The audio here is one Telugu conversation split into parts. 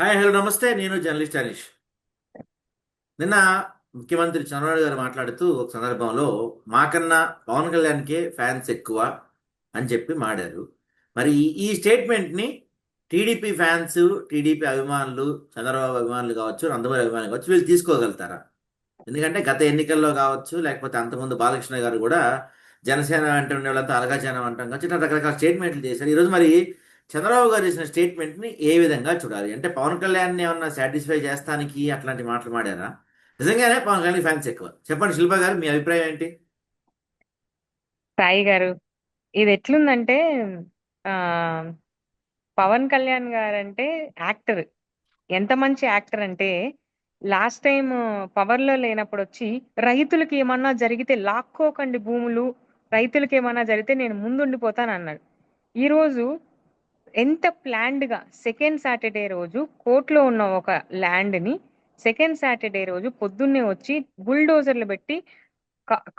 హాయ్ హలో నమస్తే. నేను జర్నలిస్ట్ హరీష్. నిన్న ముఖ్యమంత్రి చంద్రబాబు గారు మాట్లాడుతూ ఒక సందర్భంలో మాకన్నా పవన్ కళ్యాణ్కే ఫ్యాన్స్ ఎక్కువ అని చెప్పి మాడారు. మరి ఈ స్టేట్మెంట్ని టీడీపీ ఫ్యాన్స్, టీడీపీ అభిమానులు, చంద్రబాబు అభిమానులు కావచ్చు, నందమూరి అభిమానులు కావచ్చు, వీళ్ళు తీసుకోగలుగుతారా? ఎందుకంటే గత ఎన్నికల్లో కావచ్చు, లేకపోతే అంతకుముందు బాలకృష్ణ గారు కూడా జనసేన అంటే ఉండే వాళ్ళంతా అలగా జనం అంటాం కావచ్చు, ఇట్లా రకరకాల స్టేట్మెంట్లు చేశారు. ఈరోజు మరి చంద్రబాబు గారు చేసిన స్టేట్మెంట్ని ఏ విధంగా చూడాలి? అంటే పవన్ కళ్యాణ్ ఏమన్నా సాటిస్ఫై చేస్తానికి అట్లాంటి మాటలు మాడారా? నిజంగానే పవన్ కళ్యాణ్ ఫ్యాన్స్ ఎక్కువ? చెప్పండి శిల్ప గారు, మీ అభిప్రాయం ఏంటి? సాయి గారు, ఇది ఎట్లుందంటే ఆ పవన్ కళ్యాణ్ గారంటే యాక్టర్. ఎంత మంచి యాక్టర్ అంటే లాస్ట్ టైం పవర్ లో లేనప్పుడు వచ్చి రైతులకి ఏమన్నా జరిగితే లాక్కోకండి భూములు, రైతులకి ఏమన్నా జరిగితే నేను ముందుండిపోతాను అన్నాడు. ఈ రోజు ఎంత ప్లాన్డ్ గా సెకండ్ సాటర్డే రోజు కోర్టులో ఉన్న ఒక ల్యాండ్ ని సెకండ్ సాటర్డే రోజు పొద్దున్నే వచ్చి బుల్డోజర్లు పెట్టి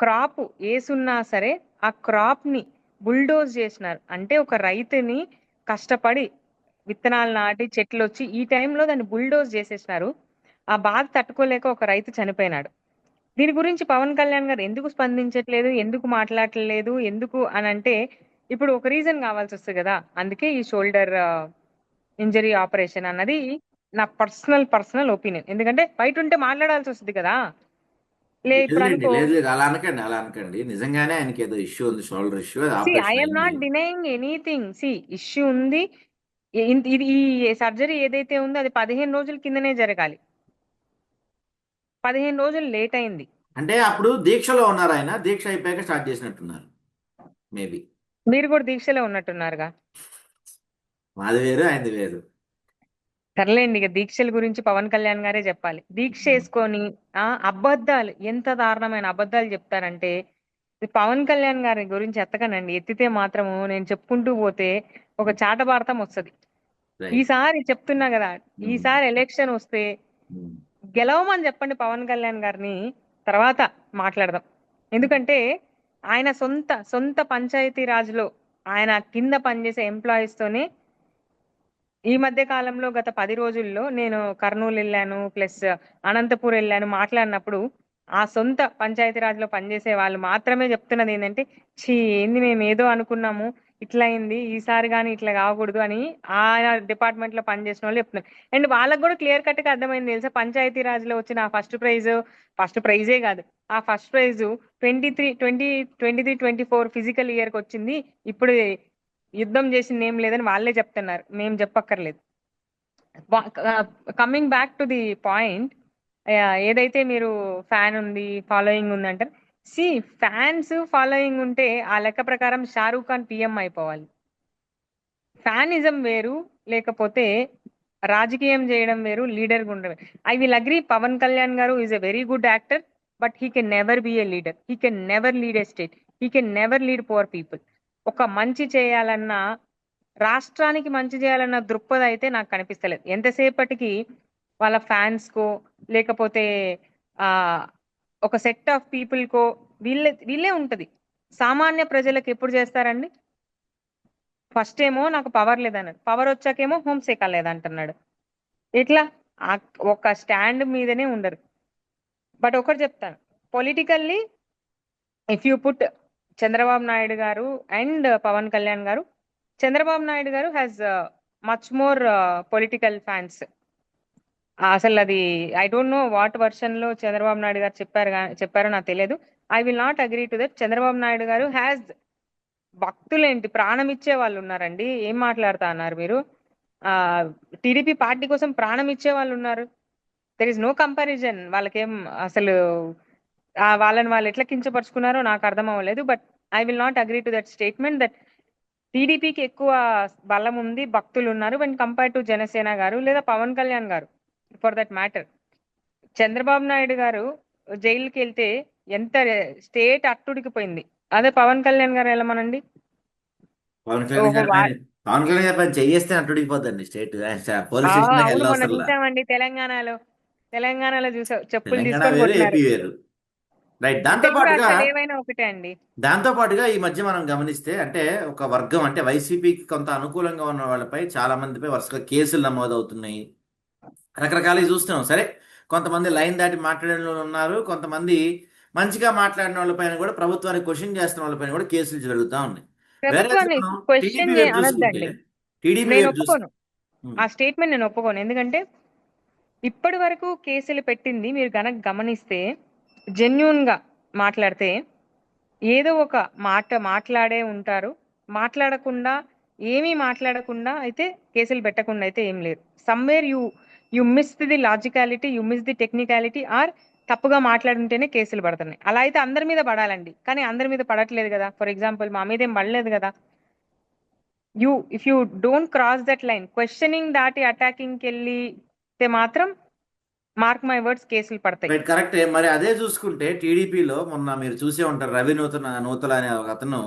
క్రాప్ వేసున్నా సరే ఆ క్రాప్ ని బుల్డోజ్ చేసినారు. అంటే ఒక రైతుని కష్టపడి విత్తనాలు నాటి చెట్లు వచ్చి ఈ టైంలో దాన్ని బుల్డోజ్ చేసేసినారు. ఆ బాధ తట్టుకోలేక ఒక రైతు చనిపోయినాడు. దీని గురించి పవన్ కళ్యాణ్ గారు ఎందుకు స్పందించట్లేదు, ఎందుకు మాట్లాడట్లేదు, ఎందుకు అని అంటే ఇప్పుడు ఒక రీజన్ కావాల్సి వస్తుంది కదా. అందుకే ఈ షోల్డర్ ఇంజరీ ఆపరేషన్ అన్నది నా పర్సనల్ ఒపీనియన్. ఎందుకంటే బయట ఉంటే మాట్లాడాల్సి వస్తుంది కదా. ఇప్పుడు లేదులేండి, అనుకో. లేదు లేదు, అలా అనకండి, అలా అనకండి. నిజంగానే ఆయనకి ఏదో ఇష్యూ ఉంది, షోల్డర్ ఇష్యూ, అది సి ఆపరేషన్ ఐఎమ్ అయింది. Not denying anything. సి ఇష్యూ ఉంది. ఇది ఈ సర్జరీ ఏదైతే ఉందో అది 15 రోజుల కిందనే జరగాలి. 15 రోజులు లేట్ అయింది. అంటే అప్పుడు దీక్షలో ఉన్నారు ఆయన, దీక్ష అయిపోయాక స్టార్ట్ చేసినట్టున్నారు మేబీ. మీరు కూడా దీక్షలో ఉన్నట్టున్నారుగా. మాది వేరు, ఆయనది వేరు. సర్లేండి, ఇక దీక్షల గురించి పవన్ కళ్యాణ్ గారే చెప్పాలి. దీక్ష వేసుకొని అబద్ధాలు, ఎంత దారుణమైన అబద్ధాలు చెప్తారంటే ఇది పవన్ కళ్యాణ్ గారి గురించి ఎత్తకనండి. ఎత్తితే మాత్రము నేను చెప్పుకుంటూ పోతే ఒక చాటభారతం వస్తది. రైట్. ఈసారి చెప్తున్నా కదా, ఈసారి ఎలక్షన్ వస్తే గెలవమని చెప్పండి పవన్ కళ్యాణ్ గారిని. తర్వాత మాట్లాడదాం. ఎందుకంటే ఆయన సొంత సొంత పంచాయతీ రాజ్లో ఆయన కింద పనిచేసే ఎంప్లాయీస్ తోనే ఈ మధ్య కాలంలో గత 10 రోజుల్లో నేను కర్నూలు వెళ్ళాను, ప్లస్ అనంతపూర్ వెళ్ళాను. మాట్లాడినప్పుడు ఆ సొంత పంచాయతీరాజ్ లో పనిచేసే వాళ్ళు మాత్రమే చెప్తున్నది ఏంటంటే, చీ ఏంది మేము ఏదో అనుకున్నాము, ఇట్లా అయింది, ఈసారి కానీ ఇట్లా కాకూడదు అని ఆయన డిపార్ట్మెంట్ లో పనిచేసిన వాళ్ళు చెప్తున్నారు. అండ్ వాళ్ళకి కూడా క్లియర్ కట్ గా అర్థమైంది తెలుసా. పంచాయతీరాజ్ లో వచ్చిన ఆ ఫస్ట్ ప్రైజే కాదు, ఆ ఫస్ట్ ప్రైజ్ 23-24 ఫిజికల్ ఇయర్ కి వచ్చింది. ఇప్పుడు యుద్ధం చేసింది ఏం లేదని వాళ్ళే చెప్తున్నారు, మేము చెప్పక్కర్లేదు. Coming back to the point, ఏదైతే మీరు ఫ్యాన్ ఉంది, ఫాలోయింగ్ ఉంది అంటారు. సి ఫ్యాన్స్ ఫాలోయింగ్ ఉంటే ఆ లెక్క ప్రకారం షారూఖ్ ఖాన్ పిఎం అయిపోవాలి. ఫ్యానిజం వేరు, లేకపోతే రాజకీయం చేయడం వేరు, లీడర్ ఉండడం. I will agree Pawan Kalyan garu is a very good actor. But he can never be a leader, he can never lead a state, he can never lead poor people. ఒక మంచి చేయాలన్నా, రాష్ట్రానికి మంచి చేయాలన్న దృక్పథం అయితే నాకు కనిపిస్తలేదు ఎంతసేపటికి. వాళ్ళ ఫ్యాన్స్ కో, లేకపోతే ఆ ఒక సెట్ ఆఫ్ పీపుల్ కో వీళ్ళే ఉంటది. సామాన్య ప్రజలకు ఎప్పుడు చేస్తారండి? ఫస్ట్ ఏమో నాకు పవర్ లేదన్నాడు, పవర్ వచ్చాకేమో హోంశాఖ లేదంటున్నాడు. ఇట్లా ఆ ఒక స్టాండ్ మీదనే ఉండరు. బట్ ఒకటి చెప్తాను, politically if you put Chandrababu Naidu గారు అండ్ పవన్ కళ్యాణ్ గారు, చంద్రబాబు నాయుడు గారు has much more political fans. అసలు అది I don't know what version లో చంద్రబాబు నాయుడు గారు చెప్పారో నాకు తెలియదు. I will not agree to that. Chandrababu Naidu గారు హ్యాస్ భక్తులేంటి, ప్రాణం ఇచ్చే వాళ్ళు ఉన్నారండి. ఏం మాట్లాడుతా అన్నారు మీరు? ఆ టీడీపీ పార్టీ కోసం ప్రాణం ఇచ్చే వాళ్ళు ఉన్నారు. There is no comparison. వాళ్ళకేం అసలు వాళ్ళని వాళ్ళు ఎట్లా కించపరుచుకున్నారో నాకు అర్థం అవ్వలేదు. But I will not agree to that statement that టీడీపీకి ఎక్కువ బలం ఉంది, భక్తులు ఉన్నారు వెన్ కంపేర్ టు జనసేన గారు లేదా పవన్ కళ్యాణ్ గారు. For that matter, Chandrababu Naidu గారు జైలుకి వెళ్తే ఎంత స్టేట్ అట్టుడికిపోయింది. అదే పవన్ కళ్యాణ్ గారు వెళ్ళమనండి. పవన్ కళ్యాణ్ ఓహో గారి పైన, పవన్ కళ్యాణ్ గారి పైన చెయ్యేస్తే అట్టుడికిపోద్దండి స్టేట్. పోలీస్ స్టేషన్ దాకా అవును, మొన్న వెళ్ళవసరంలా. చూసామండి తెలంగాణలో. తెలంగాణలో చూసాం, చెప్పులు తెలంగాణ తీసుకొని వేరు, కొట్టినారు. ఏపీ వేరు. రైట్. దాంతో తెలుగు పాటుగా, రాష్ట్రాలు ఏవైనా ఒకటే అండి. ఈ మధ్య మనం గమనిస్తే, అంటే ఒక వర్గం, అంటే వైసీపీకి కొంత అనుకూలంగా ఉన్న వాళ్ళపై చాలా మందిపై వరుసగా కేసులు నమోదవుతున్నాయి. రకరకాలు చూస్తున్నాం. సరే, కొంతమంది లైన్ దాటి మాట్లాడిన వాళ్ళు ఉన్నారు, కొంతమంది మంచిగా మాట్లాడిన వాళ్ళపైన కూడా, ప్రభుత్వానికి క్వశ్చన్ చేస్తున్న వాళ్ళపైన కూడా కేసులు జరుగుతూ ఉన్నాయి. వేరే ప్రభుత్వాన్ని మనం టీడీపీ క్వశ్చన్ వైపు చూసుకుంటే, అనొద్దండి. టీడీపీ నేను వైపు చూసుకుంటే ఒప్పుకోను. ఆ స్టేట్మెంట్ నేను ఒప్పుకోను. ఎందుకంటే ఇప్పటి వరకు కేసులు పెట్టింది మీరు గనక గమనిస్తే, జెన్యూన్ గా మాట్లాడితే ఏదో ఒక మాట మాట్లాడే ఉంటారు. మాట్లాడకుండా, ఏమీ మాట్లాడకుండా అయితే కేసులు పెట్టకుండా అయితే ఏం లేదు. Somewhere you miss the logicality, you miss the technicality, or తప్పుగా మాట్లాడుంటేనే కేసులు పడుతున్నాయి. అలా అయితే అందరి మీద పడాలండి, కానీ అందరి మీద పడట్లేదు కదా. ఫర్ ఎగ్జాంపుల్ మా మీద ఏం పడలేదు కదా. If you don't cross that line, questioning దాటి అటాకింగ్కి వెళ్ళితే మాత్రం మార్క్ మై వర్డ్స్ కేసులు పడతాయి. రైట్, కరెక్టే. మరి అదే చూసుకుంటే టీడీపీలో మొన్న మీరు చూసే ఉంటారు, రవి నూతల అనే ఒక అతను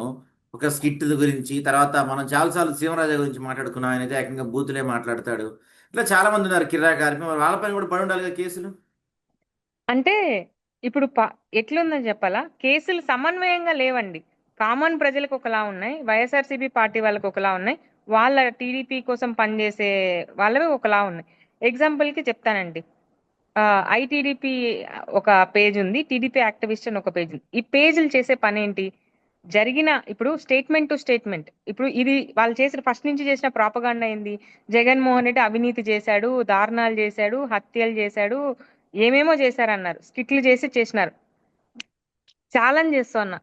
ఒక స్కిట్ గురించి, తర్వాత మనం చాలాసార్లు సీమరాజా గురించి మాట్లాడుకున్నాం. ఆయన అయితే ఏకంగా బూతులే మాట్లాడతాడు. ఇట్లా చాలా మంది ఉన్నారు కిరాకారి, మరి వాళ్ళపైన కూడా పడి ఉండాలి కదా కేసులు. అంటే ఇప్పుడు ఎట్లుందని చెప్పాలా, కేసులు సమన్వయంగా లేవండి. కామన్ ప్రజలకు ఒకలా ఉన్నాయి, వైఎస్ఆర్సీపీ పార్టీ వాళ్ళకి ఒకలా ఉన్నాయి, వాళ్ళ టీడీపీ కోసం పనిచేసే వాళ్ళవి ఒకలా ఉన్నాయి. ఎగ్జాంపుల్ కి చెప్తానండి. ఐటీడీపీ ఒక పేజ్ ఉంది, టీడీపీ యాక్టివిస్ట్ అని ఒక పేజ్ ఉంది. ఈ పేజీలు చేసే పని ఏంటి? జరిగిన ఇప్పుడు స్టేట్మెంట్ టు స్టేట్మెంట్, ఇప్పుడు ఇది వాళ్ళు చేసిన ఫస్ట్ నుంచి చేసిన ప్రాపగాండా ఏంది? జగన్మోహన్ రెడ్డి అవినీతి చేశాడు, దారుణాలు చేశాడు, హత్యలు చేశాడు, ఏమేమో చేశారన్నారు, స్కిట్లు చేసి చేసినారు. ఛాలెంజ్ చేస్తున్నా,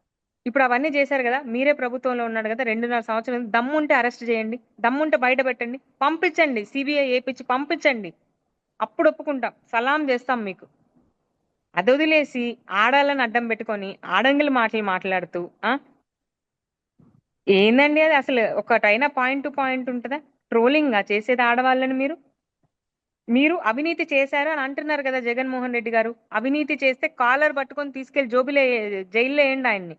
ఇప్పుడు అవన్నీ చేశారు కదా, మీరే ప్రభుత్వంలో ఉన్నాడు కదా 2.5 సంవత్సరం, దమ్ముంటే అరెస్ట్ చేయండి, దమ్ముంటే బయట పెట్టండి, పంపించండి, సిబిఐ ఏపిచ్చి పంపించండి, అప్పుడు ఒప్పుకుంటాం, సలాం చేస్తాం మీకు. అది వదిలేసి ఆడాలని అడ్డం పెట్టుకొని ఆడంగుల మాటలు మాట్లాడుతూ ఏందండి అది? అసలు ఒకటైనా పాయింట్ టు పాయింట్ ఉంటుందా? ట్రోలింగ్ చేసేది ఆడవాళ్ళని మీరు. మీరు అవినీతి చేశారు అని అంటున్నారు కదా జగన్మోహన్ రెడ్డి గారు. అవినీతి చేస్తే కాలర్ పట్టుకొని తీసుకెళ్లి జైల్లో వేయండి ఆయన్ని.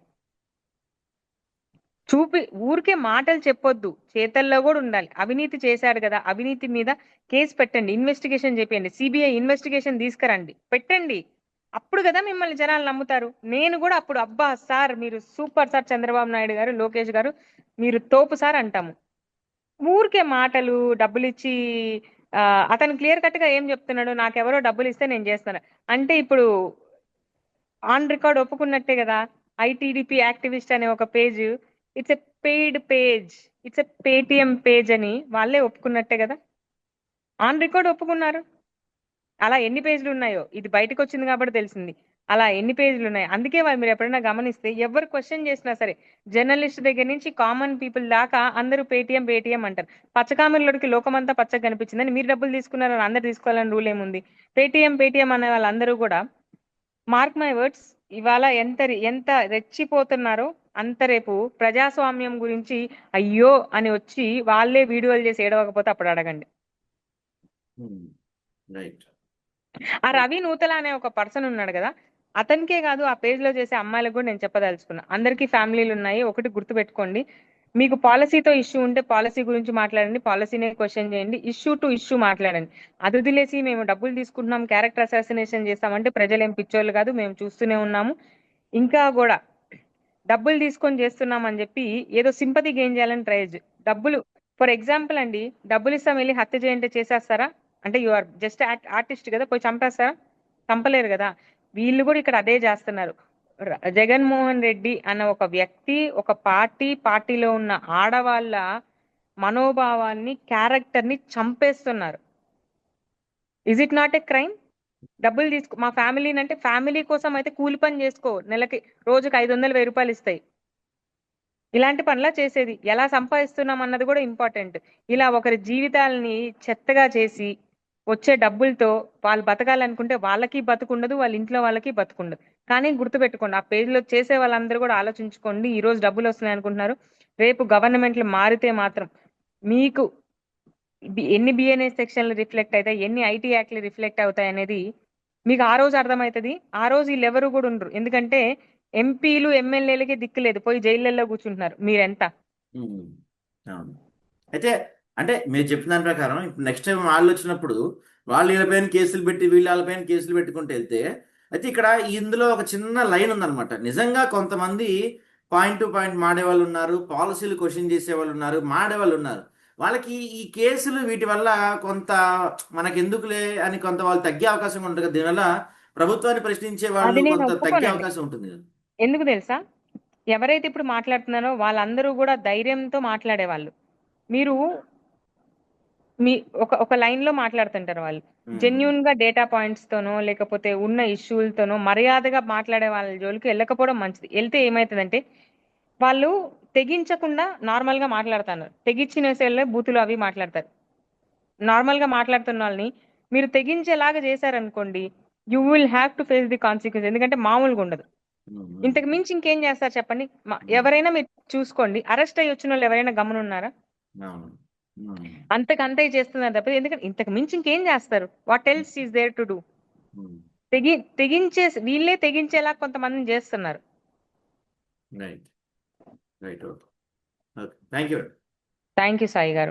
ఊరికే మాటలు చెప్పొద్దు, చేతల్లో కూడా ఉండాలి. అవినీతి చేశాడు కదా, అవినీతి మీద కేసు పెట్టండి, ఇన్వెస్టిగేషన్ చేయండి, సిబిఐ ఇన్వెస్టిగేషన్ తీసుకురండి, పెట్టండి. అప్పుడు కదా మిమ్మల్ని జనాలు నమ్ముతారు. నేను కూడా అప్పుడు అబ్బా సార్ మీరు సూపర్ సార్, చంద్రబాబు నాయుడు గారు, లోకేష్ గారు మీరు తోపు సార్ అంటాము. ఊరికే మాటలు, డబ్బులు ఇచ్చి అతను క్లియర్ కట్ గా ఏం చెప్తున్నాడు? నాకెవరో డబ్బులు ఇస్తే నేను చేస్తాను అంటే ఇప్పుడు ఆన్ రికార్డ్ ఒప్పుకున్నట్టే కదా. ఐటీడీపీ యాక్టివిస్ట్ అనే ఒక page, it's a paid page, it's a Paytm page అని వాళ్ళే ఒప్పుకున్నట్టే కదా. ఆన్ రికార్డ్ ఒప్పుకున్నారు. అలా ఎన్ని పేజీలు ఉన్నాయో, ఇది బయటకు వచ్చింది కాబట్టి తెలిసింది. అలా ఎన్ని పేజీలు ఉన్నాయి. అందుకే మీరు ఎప్పుడైనా గమనిస్తే ఎవరు క్వశ్చన్ చేసినా సరే, జర్నలిస్ట్ దగ్గర నుంచి కామన్ పీపుల్ దాకా అందరూ పేటిఎం పేటిఎం అంటారు. పచ్చకామెర్లకి లోకమంతా పచ్చగా కనిపించిందని మీరు డబ్బులు తీసుకున్నారని అందరు తీసుకోవాలని రూల్ ఏముంది? పేటిఎం పేటిఎం అనే వాళ్ళందరూ కూడా, మార్క్ మై వర్డ్స్, ఇవాళ ఎంత రెచ్చిపోతున్నారో అంత రేపు ప్రజాస్వామ్యం గురించి అయ్యో అని వచ్చి వాళ్ళే వీడియోలు చేసి ఏడవకపోతే అప్పుడు అడగండి. రైట్. ఆ రవి నూతల అనే ఒక పర్సన్ ఉన్నాడు కదా, అతనికే కాదు ఆ పేజ్ లో చేసే అమ్మాయిలకు కూడా నేను చెప్పదలుచుకున్నా, అందరికీ ఫ్యామిలీలు ఉన్నాయి. ఒకటి గుర్తు పెట్టుకోండి, మీకు పాలసీతో ఇష్యూ ఉంటే పాలసీ గురించి మాట్లాడండి, పాలసీనే క్వశ్చన్ చేయండి, ఇష్యూ టు ఇష్యూ మాట్లాడండి. అది వదిలేసి మేము డబ్బులు తీసుకుంటున్నాం, క్యారెక్టర్ అసాసినేషన్ చేస్తామంటే ప్రజలు ఏం పిచ్చోళ్ళు కాదు, మేము చూస్తూనే ఉన్నాము. ఇంకా కూడా డబ్బులు తీసుకొని చేస్తున్నాం అని చెప్పి ఏదో సింపతి గెయిన్ చేయాలని డబ్బులు, ఫర్ ఎగ్జాంపుల్ అండి, డబ్బులు ఇస్తాం వెళ్ళి హత్య చేయంటే చేసేస్తారా? అంటే యు ఆర్ జస్ట్ ఆర్టిస్ట్ కదా, పోయి చంపేస్తారా? చంపలేరు కదా. వీళ్ళు కూడా ఇక్కడ అదే చేస్తున్నారు. జగన్మోహన్ రెడ్డి అన్న ఒక వ్యక్తి, ఒక పార్టీలో ఉన్న ఆడవాళ్ళ మనోభావాన్ని, క్యారెక్టర్ ని చంపేస్తున్నారు. Is it not a crime? డబ్బులు తీసుకో, మా ఫ్యామిలీని అంటే ఫ్యామిలీ కోసం అయితే కూలి పని చేసుకో, నెలకి రోజుకి 500 1000 రూపాయలు ఇస్తాయి. ఇలాంటి పనులా చేసేది? ఎలా సంపాదిస్తున్నాం అన్నది కూడా ఇంపార్టెంట్. ఇలా ఒకరి జీవితాలని చెత్తగా చేసి వచ్చే డబ్బులతో వాళ్ళు బతకాలనుకుంటే వాళ్ళకి బతుకుండదు, వాళ్ళ ఇంట్లో వాళ్ళకి బతుకుండదు. కానీ గుర్తుపెట్టుకోండి, ఆ పేజ్ లో చేసే వాళ్ళందరూ కూడా ఆలోచించుకోండి, ఈ రోజు డబ్బులు వస్తున్నాయి అనుకుంటున్నారు, రేపు గవర్నమెంట్లు మారితే మాత్రం మీకు ఎన్ని బిఎన్ఎస్ సెక్షన్లు రిఫ్లెక్ట్ అవుతాయి, ఎన్ని ఐటీ యాక్ట్లు రిఫ్లెక్ట్ అవుతాయి అనేది మీకు ఆ రోజు అర్థమవుతుంది. ఆ రోజు వీళ్ళు ఎవరు కూడా ఉండరు, ఎందుకంటే ఎంపీలు ఎమ్మెల్యేలకి దిక్కు లేదు, పోయి జైళ్ళల్లో కూర్చుంటున్నారు. మీరెంత? అవును. అయితే అంటే మీరు చెప్పిన దాని ప్రకారం ఇప్పుడు నెక్స్ట్ టైం వాళ్ళు వచ్చినప్పుడు వాళ్ళు వీళ్ళపైన కేసులు పెట్టి వీళ్ళు వాళ్ళపైన కేసులు పెట్టుకుంటూ వెళ్తే, అయితే ఇక్కడ ఇందులో ఒక చిన్న లైన్ ఉందన్నమాట. నిజంగా కొంతమంది పాయింట్ టు పాయింట్ మాడే వాళ్ళు ఉన్నారు, పాలసీలు క్వశ్చన్ చేసే వాళ్ళు ఉన్నారు, మాడే వాళ్ళు ఉన్నారు. వాళ్ళకి ఈ కేసులు వీటి వల్ల కొంత మనకెందుకులే అని కొంత వాళ్ళు తగ్గే అవకాశం ఉంటుంది కదా. దీనివల్ల ప్రభుత్వాన్ని ప్రశ్నించే అది వాళ్ళు నేను కొంత తగ్గే ఒప్పుకోనండి. అవకాశం ఉంటుంది కదా. ఎందుకు తెలుసా? ఎవరైతే ఇప్పుడు మాట్లాడుతున్నారో వాళ్ళందరూ కూడా ధైర్యంతో మాట్లాడేవాళ్ళు. మీరు మీ ఒక లైన్ లో మాట్లాడుతుంటారు వాళ్ళు. ఉమ్, జెన్యూన్ గా డేటా పాయింట్స్ తోనో లేకపోతే ఉన్న ఇష్యూలతోనో మర్యాదగా మాట్లాడే వాళ్ళ జోలికి వెళ్ళకపోవడం మంచిది. వెళ్తే ఏమైతుందంటే వాళ్ళు తెగించకుండా నార్మల్ గా మాట్లాడుతున్నారు. తెగించినేసేళ్ళే బూతులు అవి మాట్లాడతారు. నార్మల్ గా మాట్లాడుతున్న వాళ్ళని మీరు తెగించేలాగా చేశారనుకోండి, you will have to face the consequence. ఎందుకంటే మామూలుగా ఉండదు. ఉమ్, ఇంతకు మించి ఇంకేం చేస్తారు చెప్పండి? ఉమ్, ఎవరైనా మీరు చూసుకోండి, అరెస్ట్ అయ్యి వచ్చిన వాళ్ళు ఎవరైనా గమనున్నారా? అవును. ఉమ్, అంతకంతే చేస్తున్నారు తప్ప, ఎందుకంటే ఇంతకు మించి ఇంకేం చేస్తారు? What else is there to do? Um, తెగించే వీళ్ళే తెగించేలా కొంతమందిని చేస్తున్నారు. Right right okay okay thank you. Thank you Sai గారు.